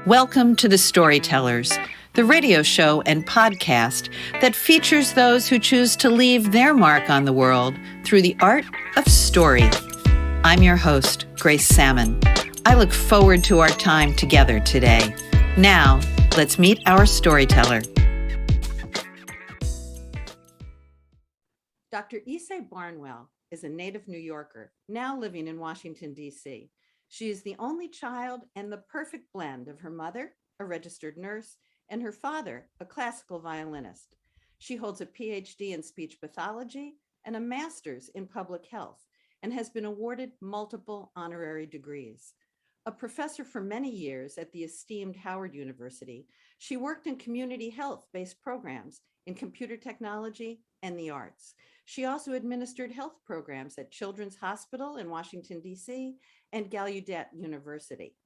Welcome to the Storytellers, the radio show and podcast that features those who choose to leave their mark on the world through the art of story. I'm your host, Grace Sammon. I look forward to our time together today. Now, let's meet our storyteller. Dr. Ysaye Barnwell is a native New Yorker, now living in Washington, D.C. She is the only child and the perfect blend of her mother, a registered nurse, and her father, a classical violinist. She holds a PhD in speech pathology and a master's in public health, and has been awarded multiple honorary degrees. A professor for many years at the esteemed Howard University, she worked in community health-based programs in computer technology and the arts. She also administered health programs at Children's Hospital in Washington, D.C., and Gallaudet University.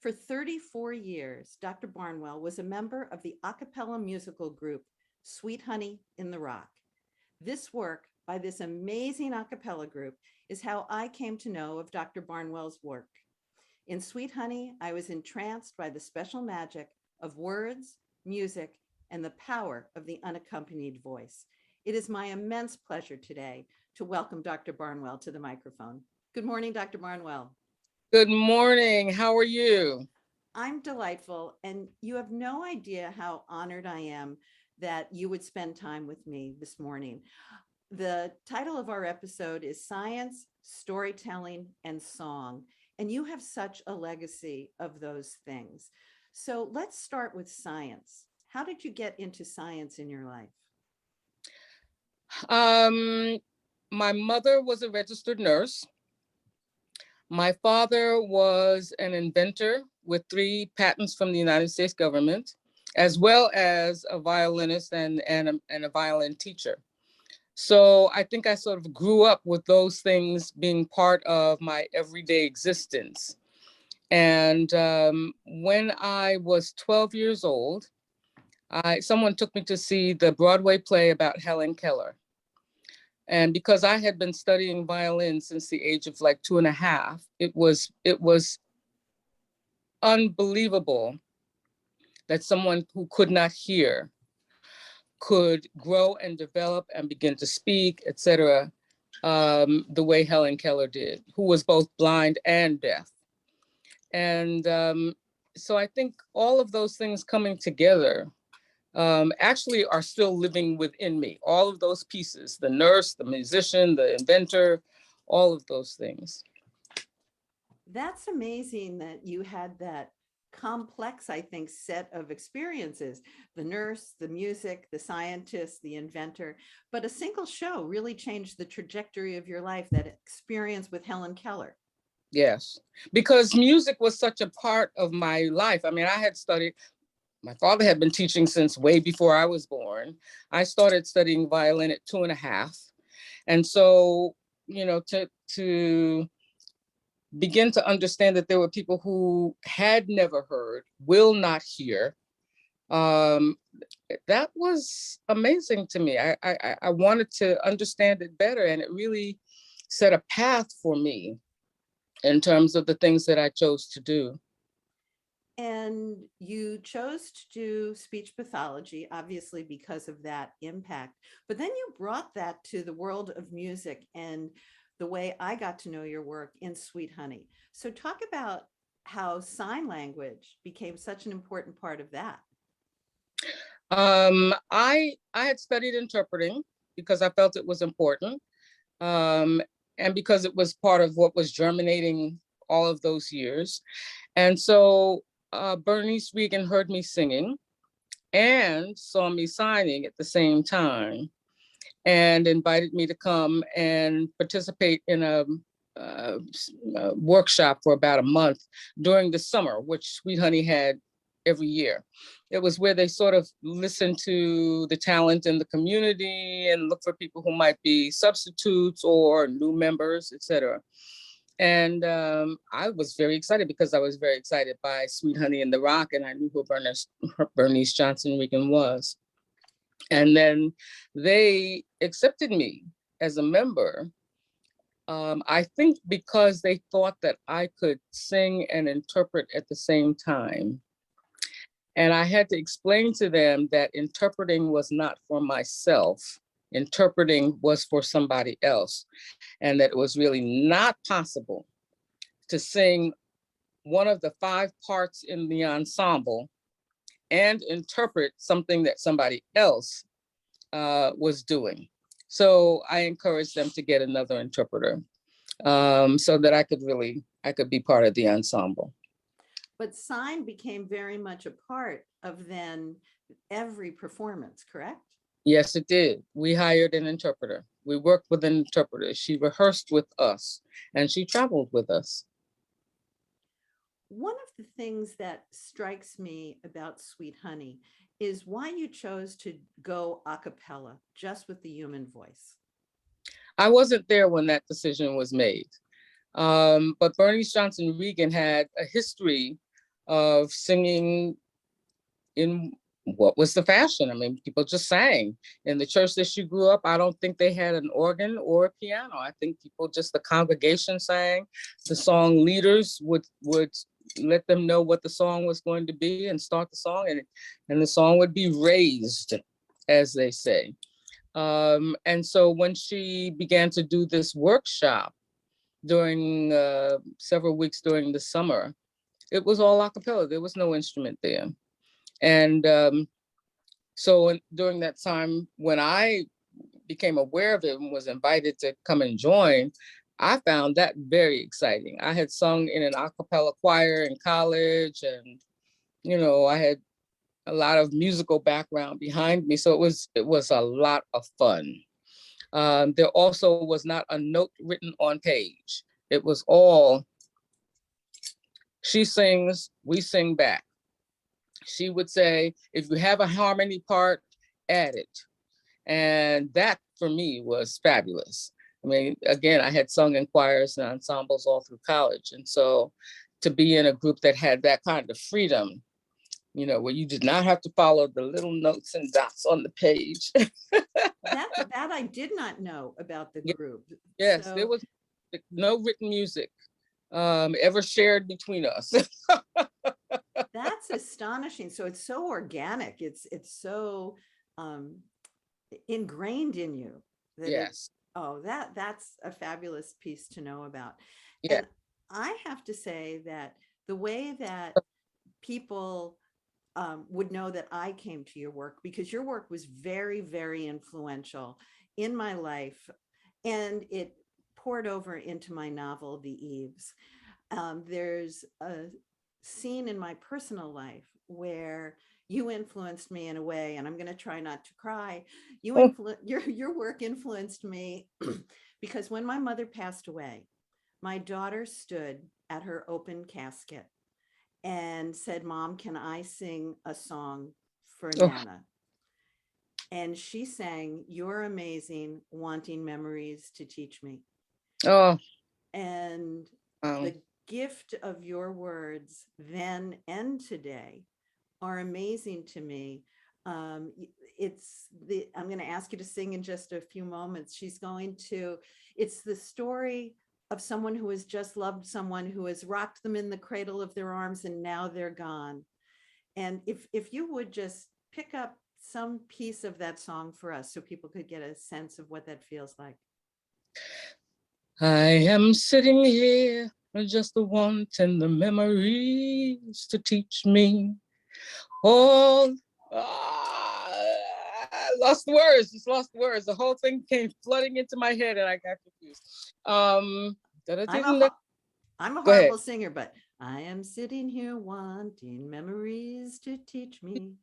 For 34 years, Dr. Barnwell was a member of the a cappella musical group Sweet Honey in the Rock. This work by this amazing a cappella group is how I came to know of Dr. Barnwell's work. In Sweet Honey, I was entranced by the special magic of words, music, and the power of the unaccompanied voice. It is my immense pleasure today to welcome Dr. Barnwell to the microphone. Good morning, Dr. Barnwell. Good morning. How are you? I'm delightful, and you have no idea how honored I am that you would spend time with me this morning. The title of our episode is Science, Storytelling, and Song, and you have such a legacy of those things. So let's start with science. How did you get into science in your life? My mother was a registered nurse. My father was an inventor with 3 patents from the United States government, as well as a violinist and a violin teacher. So I think I sort of grew up with those things being part of my everyday existence. And when I was 12 years old, someone took me to see the Broadway play about Helen Keller. And because I had been studying violin since the age of like 2.5, it was unbelievable that someone who could not hear could grow and develop and begin to speak, etc., the way Helen Keller did, who was both blind and deaf. And so I think all of those things coming together actually are still living within me. All of those pieces, the nurse, the musician, the inventor, all of those things. That's amazing that you had that complex, I think, set of experiences, the nurse, the music, the scientist, the inventor, but a single show really changed the trajectory of your life, that experience with Helen Keller. Yes, because music was such a part of my life. I mean, my father had been teaching since way before I was born. I started studying violin at 2.5. And so, to begin to understand that there were people who had never heard, will not hear, that was amazing to me. I wanted to understand it better, and it really set a path for me in terms of the things that I chose to do. And you chose to do speech pathology, obviously because of that impact, but then you brought that to the world of music and the way I got to know your work in Sweet Honey. So talk about how sign language became such an important part of that. I had studied interpreting because I felt it was important, and because it was part of what was germinating all of those years. And so Bernice Regan heard me singing and saw me signing at the same time and invited me to come and participate in a workshop for about a month during the summer, which Sweet Honey had every year. It was where they sort of listened to the talent in the community and look for people who might be substitutes or new members, etc. And I was very excited because I was very excited by Sweet Honey in the Rock, and I knew who Bernice Johnson Regan was. And then they accepted me as a member I think because they thought that I could sing and interpret at the same time. And I had to explain to them that interpreting was not for myself. Interpreting was for somebody else. And that it was really not possible to sing one of the 5 parts in the ensemble and interpret something that somebody else was doing. So I encouraged them to get another interpreter so that I could be part of the ensemble. But sign became very much a part of then every performance, correct? Yes, it did. We hired an interpreter. We worked with an interpreter. She rehearsed with us and she traveled with us. One of the things that strikes me about Sweet Honey is why you chose to go a cappella, just with the human voice. I wasn't there when that decision was made. But Bernice Johnson Regan had a history of singing in what was the fashion. I mean, people just sang. In the church that she grew up, I don't think they had an organ or a piano. I think people just, the congregation sang. The song leaders would let them know what the song was going to be and start the song, and the song would be raised, as they say. And so when she began to do this workshop during several weeks during the summer, it was all a cappella. There was no instrument there. And so during that time, when I became aware of it and was invited to come and join, I found that very exciting. I had sung in an a cappella choir in college, and I had a lot of musical background behind me, so it was a lot of fun. There also was not a note written on page. It was all, she sings, we sing back. She would say, if you have a harmony part, add it. And that for me was fabulous. I mean, again, I had sung in choirs and ensembles all through college. And so to be in a group that had that kind of freedom, where you did not have to follow the little notes and dots on the page. that I did not know about the group. Yes, so, there was no written music ever shared between us. That's astonishing. So it's so organic. It's so ingrained in you. Yes. That's a fabulous piece to know about. Yeah. And I have to say that the way that people would know that I came to your work, because your work was very, very influential in my life, and it poured over into my novel, The Eves. There's a scene in my personal life where you influenced me in a way, and I'm going to try not to cry. Your work influenced me because when my mother passed away, my daughter stood at her open casket and said, "Mom, can I sing a song for Nana?" And she sang, "You're amazing, wanting memories to teach me." Oh. And the gift of your words then and today are amazing to me. I'm going to ask you to sing in just a few moments. It's the story of someone who has just loved someone who has rocked them in the cradle of their arms and now they're gone. And if you would just pick up some piece of that song for us so people could get a sense of what that feels like. I am sitting here, just the wanting the memories to teach me. Oh, I lost the words, just lost the words. The whole thing came flooding into my head and I got confused. I'm a horrible singer, but I am sitting here wanting memories to teach me.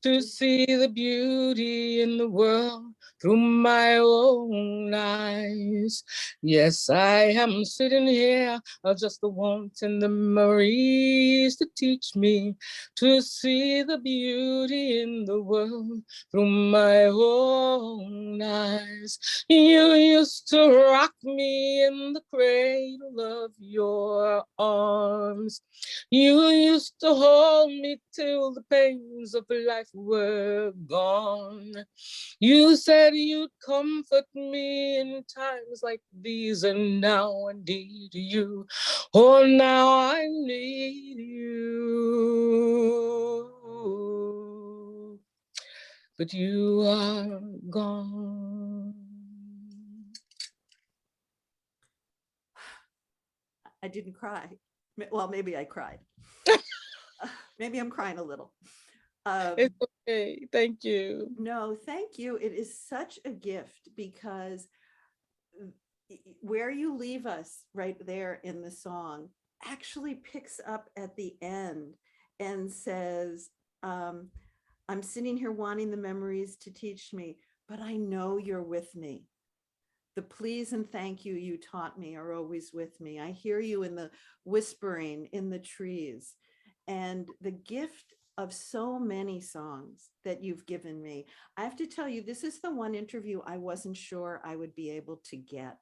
To see the beauty in the world through my own eyes. Yes, I am sitting here, just the wanting the memories to teach me to see the beauty in the world through my own eyes. You used to rock me in the cradle of your arms. You used to hold me till the pains of life were gone. You said you'd comfort me in times like these, and now I need you. Oh, now I need you. But you are gone. I didn't cry. Well, maybe I cried. Maybe I'm crying a little. It's okay. Thank you. No, thank you. It is such a gift because where you leave us right there in the song actually picks up at the end and says, I'm sitting here wanting the memories to teach me, but I know you're with me. The please and thank you you taught me are always with me. I hear you in the whispering in the trees. And the gift of so many songs that you've given me. I have to tell you, this is the one interview I wasn't sure I would be able to get.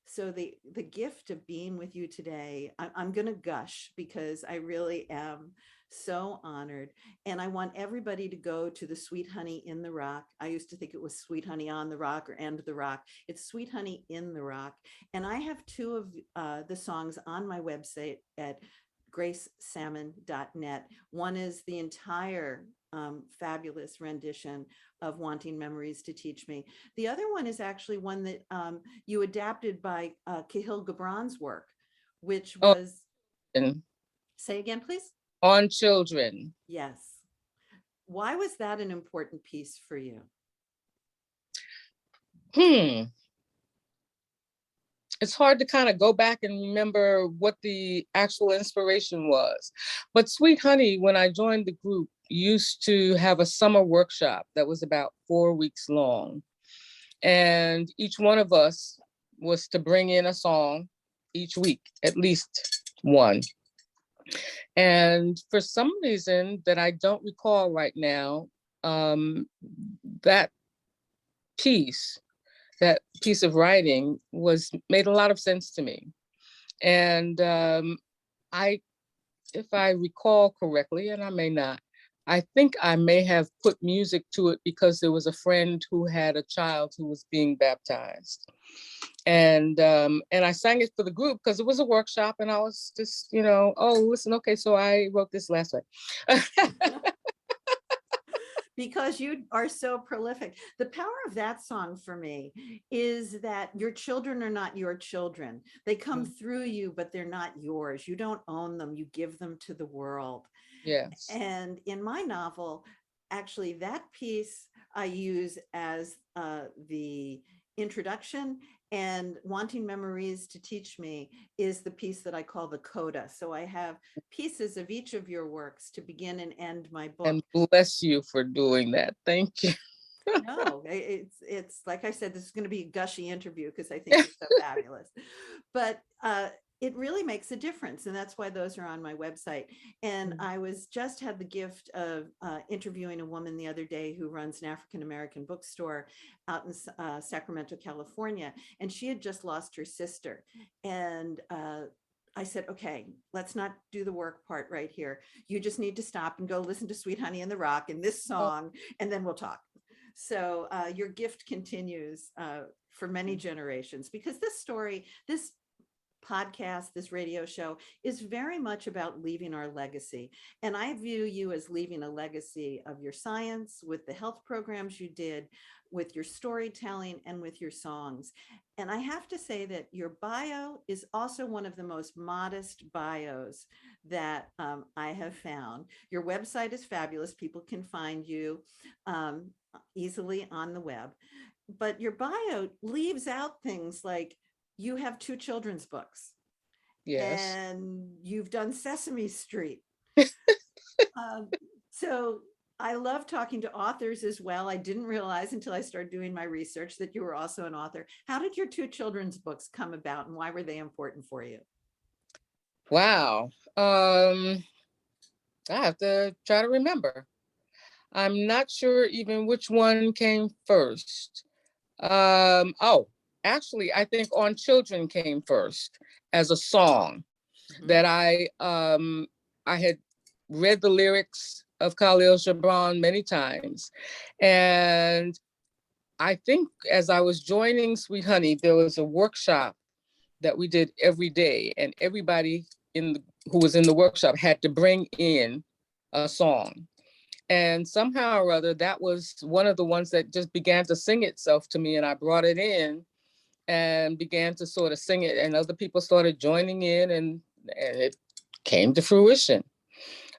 So the gift of being with you today, I'm going to gush because I really am so honored. And I want everybody to go to the Sweet Honey in the Rock. I used to think it was Sweet Honey on the Rock or End the Rock. It's Sweet Honey in the Rock. And I have two of the songs on my website at gracesammon.net. One is the entire fabulous rendition of Wanting Memories to Teach Me. The other one is actually one that you adapted by Cahill Gibran's work, which was, say again, please? On Children. Yes. Why was that an important piece for you? It's hard to kind of go back and remember what the actual inspiration was. But Sweet Honey, when I joined the group, used to have a summer workshop that was about 4 weeks long. And each one of us was to bring in a song each week, at least one. And for some reason that I don't recall right now, that piece of writing made a lot of sense to me. And if I recall correctly, and I may not, I think I may have put music to it because there was a friend who had a child who was being baptized. And I sang it for the group because it was a workshop and I was just, oh, listen, okay, so I wrote this last week. Because you are so prolific. The power of that song for me is that your children are not your children. They come through you, but they're not yours. You don't own them. You give them to the world. Yes. And in my novel, actually, that piece I use as the introduction, and Wanting Memories to Teach Me is the piece that I call the coda. So I have pieces of each of your works to begin and end my book. And bless you for doing that. Thank you. No, it's like I said, this is going to be a gushy interview because I think you're so fabulous. But it really makes a difference. And that's why those are on my website. And I had the gift of interviewing a woman the other day who runs an African-American bookstore out in Sacramento, California. And she had just lost her sister. And I said, okay, let's not do the work part right here. You just need to stop and go listen to Sweet Honey in the Rock and this song, and then we'll talk. So your gift continues for many generations, because this podcast, this radio show is very much about leaving our legacy. And I view you as leaving a legacy of your science with the health programs you did, with your storytelling, and with your songs. And I have to say that your bio is also one of the most modest bios that I have found. Your website is fabulous. People can find you easily on the web. But your bio leaves out things like you have 2 children's books. Yes. And you've done Sesame Street. So I love talking to authors as well. I didn't realize until I started doing my research that you were also an author. How did your 2 children's books come about, and why were they important for you? Wow. I have to try to remember. I'm not sure even which one came first. Actually, I think On Children came first as a song that I had read the lyrics of Khalil Gibran many times. And I think as I was joining Sweet Honey, there was a workshop that we did every day, and everybody who was in the workshop had to bring in a song. And somehow or other, that was one of the ones that just began to sing itself to me, and I brought it in and began to sort of sing it, and other people started joining in, and it came to fruition.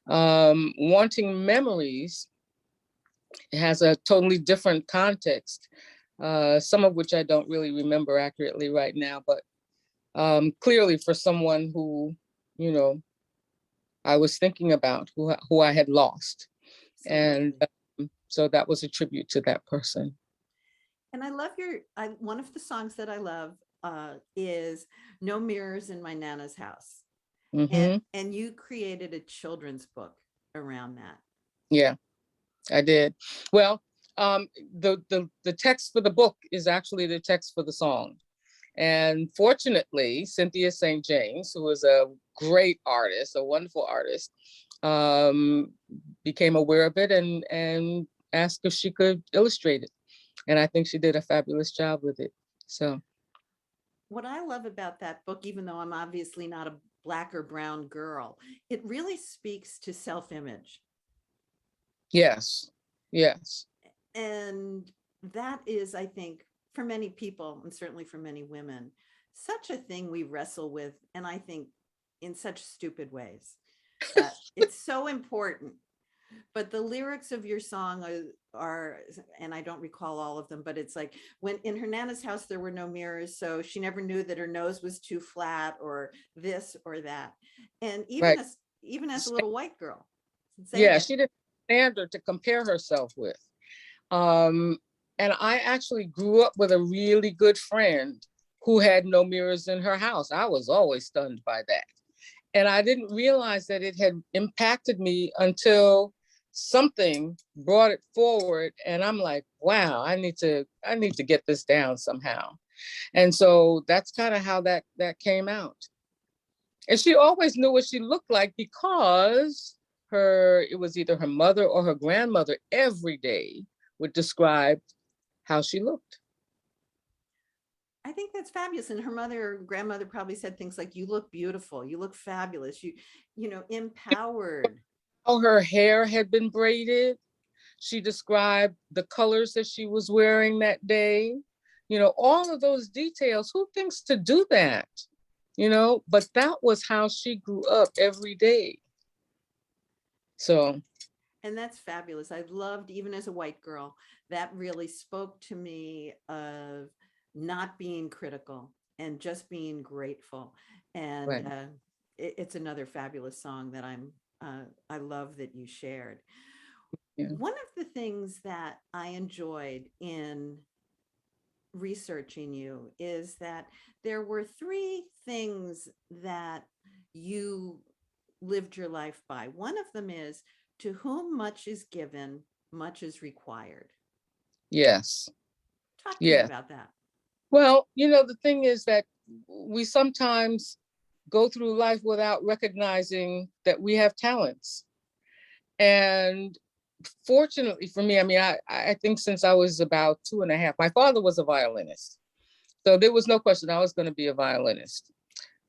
Wanting Memories, it has a totally different context, some of which I don't really remember accurately right now, but clearly for someone who, you know, I was thinking about, who I had lost. Absolutely. And so that was a tribute to that person. And I love one of the songs that I love is No Mirrors in My Nana's House. Mm-hmm. And you created a children's book around that. Yeah, I did. Well, the text for the book is actually the text for the song. And fortunately, Cynthia St. James, who is a great artist, a wonderful artist, became aware of it and asked if she could illustrate it. And I think she did a fabulous job with it. So what I love about that book, even though I'm obviously not a Black or brown girl, it really speaks to self-image. yes, yes. And that is, I think, for many people, and certainly for many women, such a thing we wrestle with, and I think in such stupid ways. It's so important. But the lyrics of your song are, and I don't recall all of them, but it's like, when in her Nana's house there were no mirrors, so she never knew that her nose was too flat, or this or that. And Right. Even as a little white girl. Yeah, she didn't have a standard to compare herself with. And I actually grew up with a really good friend who had no mirrors in her house. I was always stunned by that. And I didn't realize that it had impacted me until something brought it forward. And I'm like, wow, I need to get this down somehow. And so that's kind of how that came out. And she always knew what she looked like, because it was either her mother or her grandmother every day would describe how she looked. I think that's fabulous. And her mother or grandmother probably said things like, you look beautiful, you look fabulous, empowered. How her hair had been braided. She described the colors that she was wearing that day. All of those details. Who thinks to do that? But that was how she grew up every day. So. And that's fabulous. I loved, even as a white girl, that really spoke to me of not being critical and just being grateful. And right. It's another fabulous song that I love that you shared. Yeah. One of the things that I enjoyed in researching you is that there were 3 things that you lived your life by. One of them is, to whom much is given, much is required. Yes. Talk to me about that. Well, the thing is that we sometimes go through life without recognizing that we have talents. And fortunately for me, I think since I was about 2.5, my father was a violinist. So there was no question I was going to be a violinist.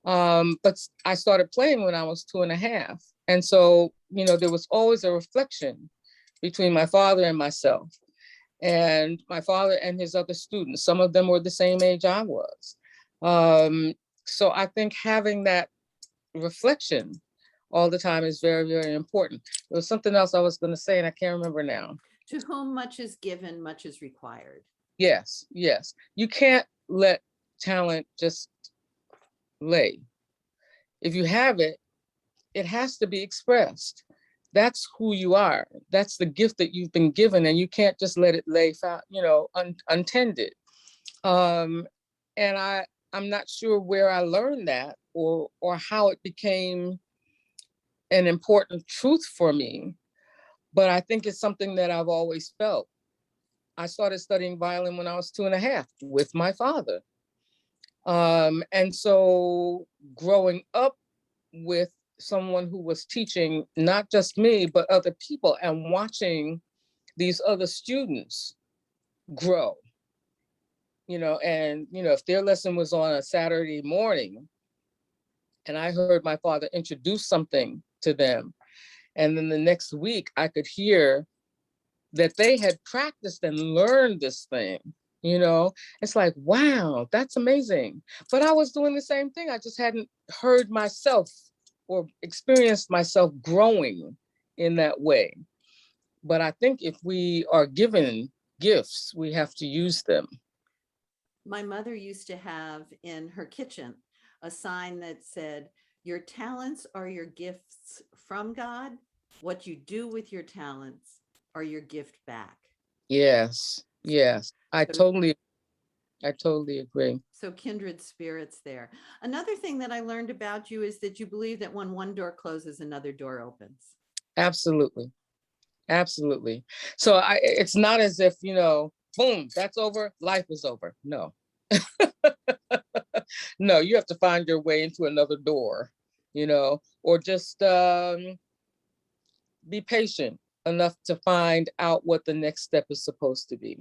But I started playing when I was 2.5. And so, there was always a reflection between my father and myself, and my father and his other students. Some of them were the same age I was. So I think having that reflection all the time is very, very important. There was something else I was going to say, and I can't remember now. To whom much is given, much is required. Yes, yes. You can't let talent just lay. If you have it, it has to be expressed. That's who you are. That's the gift that you've been given, and you can't just let it lay, untended. And I'm not sure where I learned that, or how it became an important truth for me, but I think it's something that I've always felt. I started studying violin when I was 2.5 with my father. And so growing up with someone who was teaching not just me, but other people, and watching these other students grow, and, if their lesson was on a Saturday morning and I heard my father introduce something to them, and then the next week I could hear that they had practiced and learned this thing, it's like, wow, that's amazing. But I was doing the same thing. I just hadn't heard myself or experienced myself growing in that way. But I think if we are given gifts, we have to use them. My mother used to have in her kitchen a sign that said, "Your talents are your gifts from God. What you do with your talents are your gift back." Yes, yes, I So, totally agree. so kindred spirits there. Another thing that I learned about you is that you believe that when one door closes, another door opens. Absolutely. Absolutely. So it's not as if, boom, that's over, life is over. No. No, you have to find your way into another door, or just be patient enough to find out what the next step is supposed to be.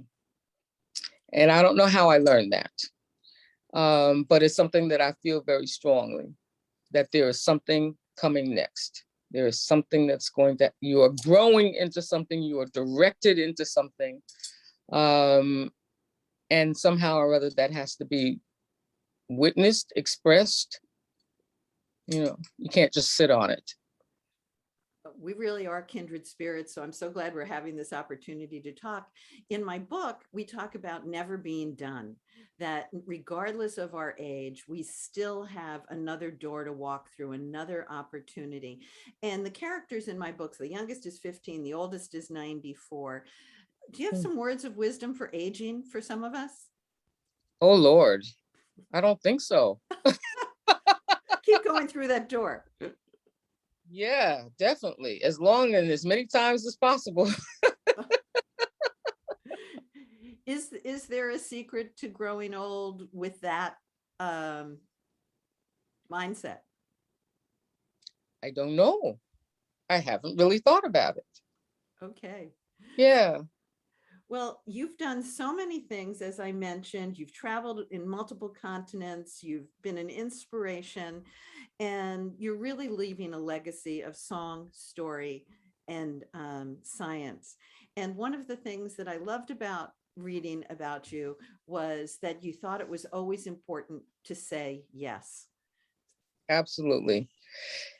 And I don't know how I learned that. But it's something that I feel very strongly, that there is something coming next. There is something you are growing into something, you are directed into something. And somehow or other that has to be witnessed, expressed. You can't just sit on it. We really are kindred spirits. So I'm so glad we're having this opportunity to talk. In my book, we talk about never being done, that regardless of our age, we still have another door to walk through, another opportunity. And the characters in my books, the youngest is 15, the oldest is 94. Do you have some words of wisdom for aging for some of us? Oh, Lord, I don't think so. Keep going through that door. Yeah, definitely. As long and as many times as possible. Is there a secret to growing old with that mindset? I don't know. I haven't really thought about it. Okay. Yeah. Well, you've done so many things, as I mentioned. You've traveled in multiple continents. You've been an inspiration, and you're really leaving a legacy of song, story, and science. And one of the things that I loved about reading about you was that you thought it was always important to say yes. Absolutely.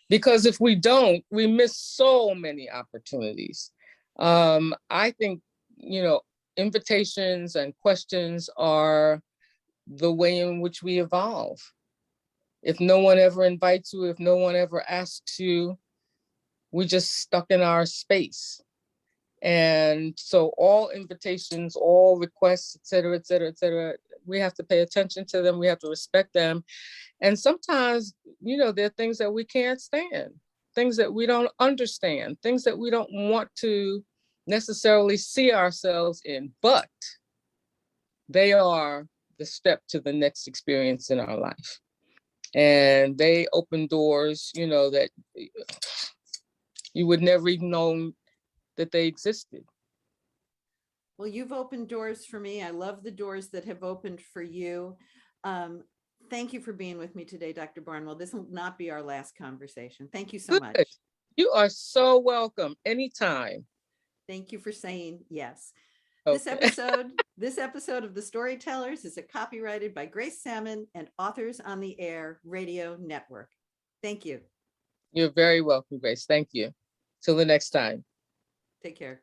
Because if we don't, we miss so many opportunities. I think, invitations and questions are the way in which we evolve. If no one ever invites you, if no one ever asks you, we just stuck in our space. And so all invitations, all requests, et cetera, et cetera, et cetera, we have to pay attention to them. We have to respect them. And sometimes, there are things that we can't stand, things that we don't understand, things that we don't want to necessarily see ourselves in, but they are the step to the next experience in our life. And they open doors, that you would never even know that they existed. Well, you've opened doors for me. I love the doors that have opened for you. Thank you for being with me today, Dr. Barnwell. This will not be our last conversation. Thank you so much. You are so welcome anytime. Thank you for saying yes. Okay. This episode of The Storytellers is copyrighted by Grace Sammon and Authors on the Air Radio Network. Thank you. You're very welcome, Grace. Thank you. Till the next time. Take care.